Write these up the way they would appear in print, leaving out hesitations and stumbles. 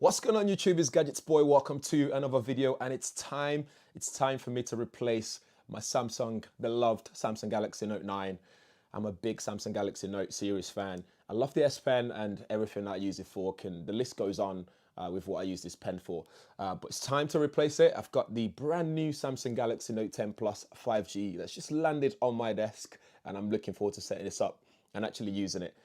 What's going on YouTube? It's Gadgets Boy. Welcome to another video, and it's time for me to replace my Samsung, beloved Samsung Galaxy Note 9. I'm a big Samsung Galaxy Note series fan. I love the S Pen and everything that I use it for. The list goes on with what I use this pen for. But it's time to replace it. I've got the brand new Samsung Galaxy Note 10 Plus 5G that's just landed on my desk, and I'm looking forward to setting this up and actually using it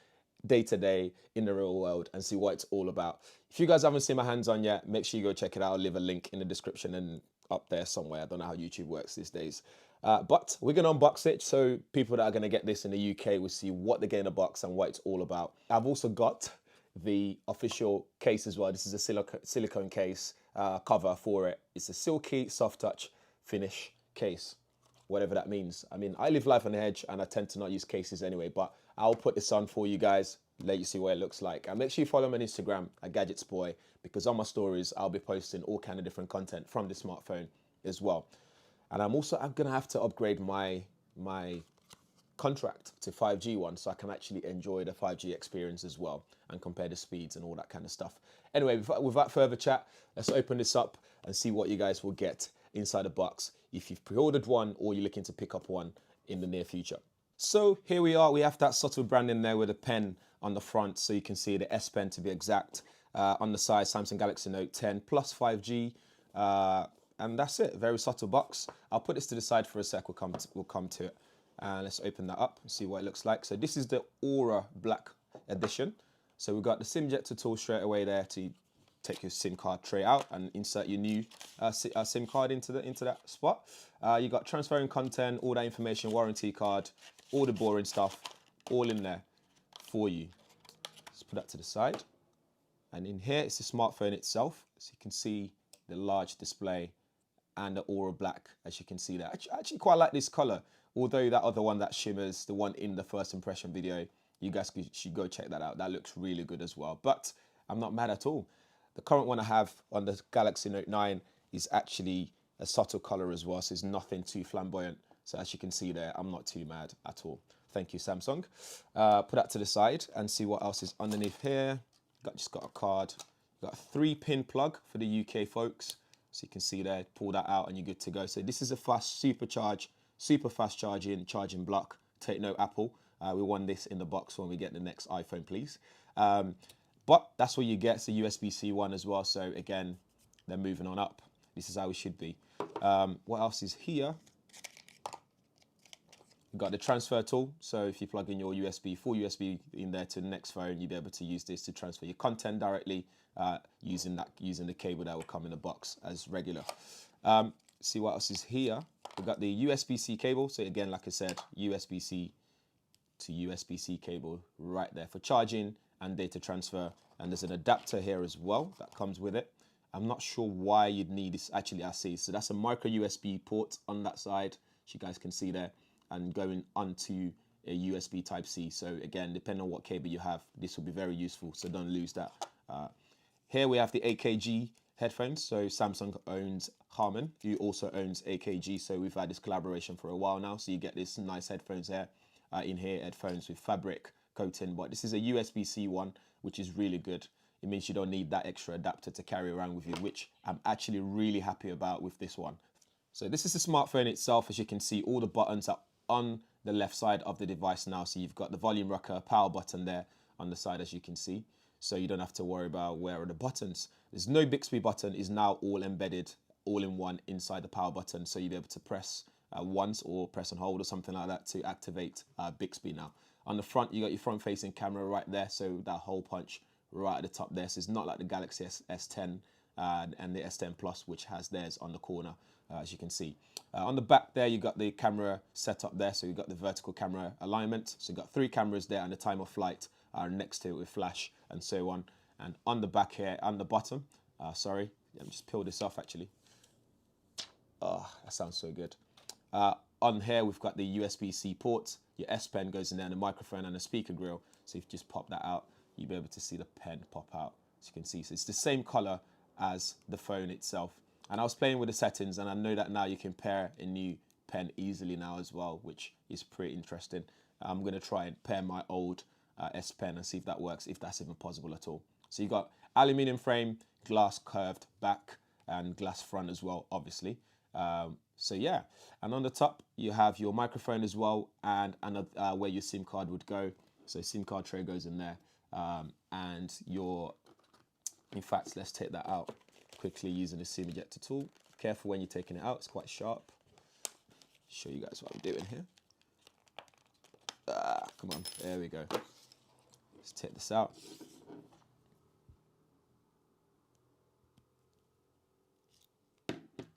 day to day in the real world and see what it's all about. If you guys haven't seen my hands on yet, make sure you go check it out. I'll leave a link in the description and up there somewhere. I don't know how YouTube works these days. But we're going to unbox it so people that are going to get this in the UK will see what they get in the box and what it's all about. I've also got the official case as well. This is a silicone case cover for it. It's a silky, soft touch finish case, whatever that means. I mean, I live life on the edge and I tend to not use cases anyway, but I'll put this on for you guys, let you see what it looks like. And make sure you follow me on Instagram at GadgetsBoy, because on my stories, I'll be posting all kind of different content from the smartphone as well. And I'm gonna have to upgrade my contract to 5G one so I can actually enjoy the 5G experience as well and compare the speeds and all that kind of stuff. Anyway, without further chat, let's open this up and see what you guys will get inside the box if you've pre-ordered one or you're looking to pick up one in the near future. So here we are. We have that subtle branding there with a pen on the front, so you can see the S Pen to be exact. On the side, Samsung Galaxy Note 10 Plus 5G. And that's it, very subtle box. I'll put this to the side for a sec, we'll come to it. Let's open that up and see what it looks like. So this is the Aura Black Edition. So we've got the SIM ejector tool straight away there to take your SIM card tray out and insert your new SIM card into that spot. You got transferring content, all that information, warranty card, all the boring stuff, all in there for you. Let's put that to the side. And in here, it's the smartphone itself. So you can see the large display and the Aura Black, as you can see there. I actually quite like this color, although that other one that shimmers, the one in the first impression video, you guys should go check that out. That looks really good as well, but I'm not mad at all. The current one I have on the Galaxy Note 9 is actually a subtle color as well, so it's nothing too flamboyant. So as you can see there, I'm not too mad at all. Thank you, Samsung. Put that to the side and see what else is underneath here. Just got a card. Got a 3-pin plug for the UK folks. So you can see there, pull that out and you're good to go. So this is a super fast charging block. Take note, Apple. We want this in the box when we get the next iPhone, please. But that's what you get. It's a USB-C one as well. So again, they're moving on up. This is how it should be. What else is here? We've got the transfer tool. So if you plug in your full USB in there to the next phone, you'll be able to use this to transfer your content directly using the cable that will come in the box as regular. See what else is here. We've got the USB-C cable. So again, like I said, USB-C to USB-C cable right there for charging and data transfer. And there's an adapter here as well that comes with it. I'm not sure why you'd need this. Actually, I see. So that's a micro USB port on that side, which you guys can see there, and going onto a USB Type-C. So again, depending on what cable you have, this will be very useful. So don't lose that. Here we have the AKG headphones. So Samsung owns Harman, who also owns AKG. So we've had this collaboration for a while now. So you get this nice headphones here. In here, headphones with fabric coating, but this is a USB-C one, which is really good. It means you don't need that extra adapter to carry around with you, which I'm actually really happy about with this one. So this is the smartphone itself. As you can see, all the buttons are on the left side of the device now. So you've got the volume rocker, power button there on the side, as you can see. So you don't have to worry about where are the buttons. There's no Bixby button, is now all embedded, all in one inside the power button. So you'll be able to press once or press and hold or something like that to activate Bixby now. On the front, you got your front-facing camera right there, so that hole punch right at the top there. So it's not like the Galaxy S10 and the S10 Plus, which has theirs on the corner, as you can see. On the back there, you got the camera set up there, so you got the vertical camera alignment. So you got 3 cameras there, and the time of flight next to it with flash and so on. And on the back here, on the bottom, sorry, let me just peel this off actually. Oh, that sounds so good. On here, we've got the USB-C port. Your S Pen goes in there, and a microphone and a speaker grill. So if you just pop that out, you'll be able to see the pen pop out, as you can see. So it's the same color as the phone itself. And I was playing with the settings, and I know that now you can pair a new pen easily now as well, which is pretty interesting. I'm going to try and pair my old S Pen and see if that works, if that's even possible at all. So you got Aluminium frame, glass curved back, and glass front as well, obviously. So yeah, and on the top you have your microphone as well, and another where your SIM card would go. So SIM card tray goes in there, and in fact, let's take that out quickly using the SIM ejector tool. Careful when you're taking it out; it's quite sharp. Show you guys what I'm doing here. Come on, there we go. Let's take this out.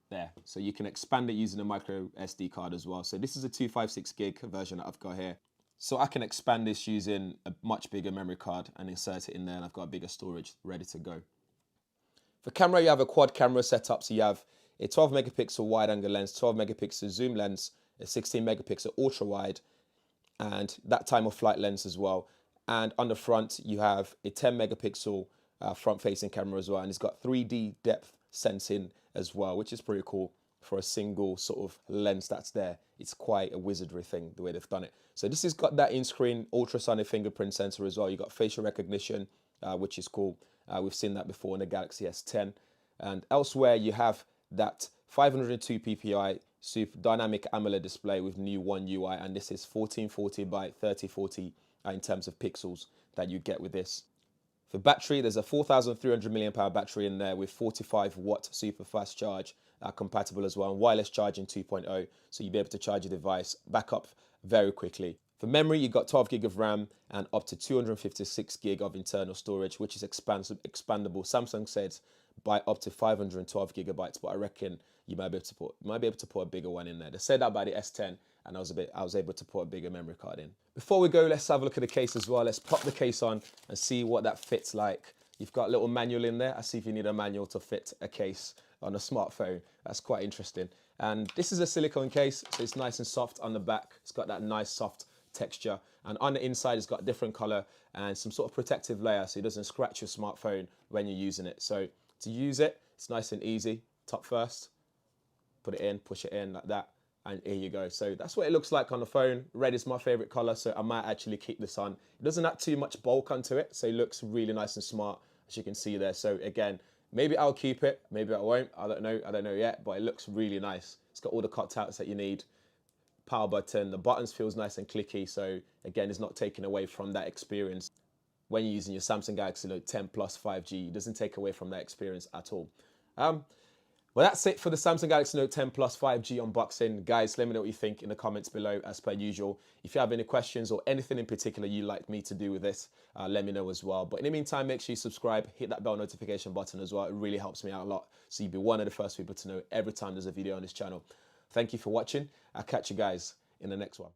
There, so you can expand it using a micro SD card as well. So this is a 256 gig version that I've got here. So I can expand this using a much bigger memory card and insert it in there, and I've got a bigger storage ready to go. For camera, you have a quad camera setup. So you have a 12 megapixel wide angle lens, 12 megapixel zoom lens, a 16 megapixel ultra wide, and that time of flight lens as well. And on the front, you have a 10 megapixel front facing camera as well. And it's got 3D depth sensing as well, which is pretty cool for a single sort of lens that's there. It's quite a wizardry thing, the way they've done it. So this has got that in-screen ultrasonic fingerprint sensor as well. You got facial recognition, which is cool. We've seen that before in the Galaxy S10. And elsewhere, you have that 502 ppi super dynamic AMOLED display with new One UI, and this is 1440 by 3040 in terms of pixels that you get with this. For battery, there's a 4,300 milliamp hour battery in there with 45 watt super fast charge compatible as well, and wireless charging 2.0, so you'll be able to charge your device back up very quickly. For memory, you've got 12 gig of RAM and up to 256 gig of internal storage, which is expandable. Samsung said by up to 512 gigabytes, but I reckon you might be able to put a bigger one in there. They said that by the S10, and I was able to put a bigger memory card in. Before we go, let's have a look at the case as well. Let's pop the case on and see what that fits like. You've got a little manual in there. I see if you need a manual to fit a case on a smartphone. That's quite interesting. And this is a silicone case, so it's nice and soft on the back. It's got that nice soft texture, and on the inside it's got a different color and some sort of protective layer so it doesn't scratch your smartphone when you're using it. So to use it, it's nice and easy. Top first, put it in, push it in like that, and here you go. So that's what it looks like on the phone. Red is my favorite color, so I might actually keep this on. It doesn't have too much bulk onto it, so it looks really nice and smart, as you can see there. So again, maybe I'll keep it, maybe I won't, I don't know yet, but it looks really nice. It's got all the cutouts that you need. Power button, the buttons feels nice and clicky, so again, it's not taking away from that experience when you're using your Samsung Galaxy Note 10 Plus 5G. It doesn't take away from that experience at all. Well, that's it for the Samsung Galaxy Note 10 Plus 5G unboxing. Guys, let me know what you think in the comments below, as per usual. If you have any questions or anything in particular you'd like me to do with this, let me know as well. But in the meantime, make sure you subscribe, hit that bell notification button as well. It really helps me out a lot, so you'll be one of the first people to know every time there's a video on this channel. Thank you for watching. I'll catch you guys in the next one.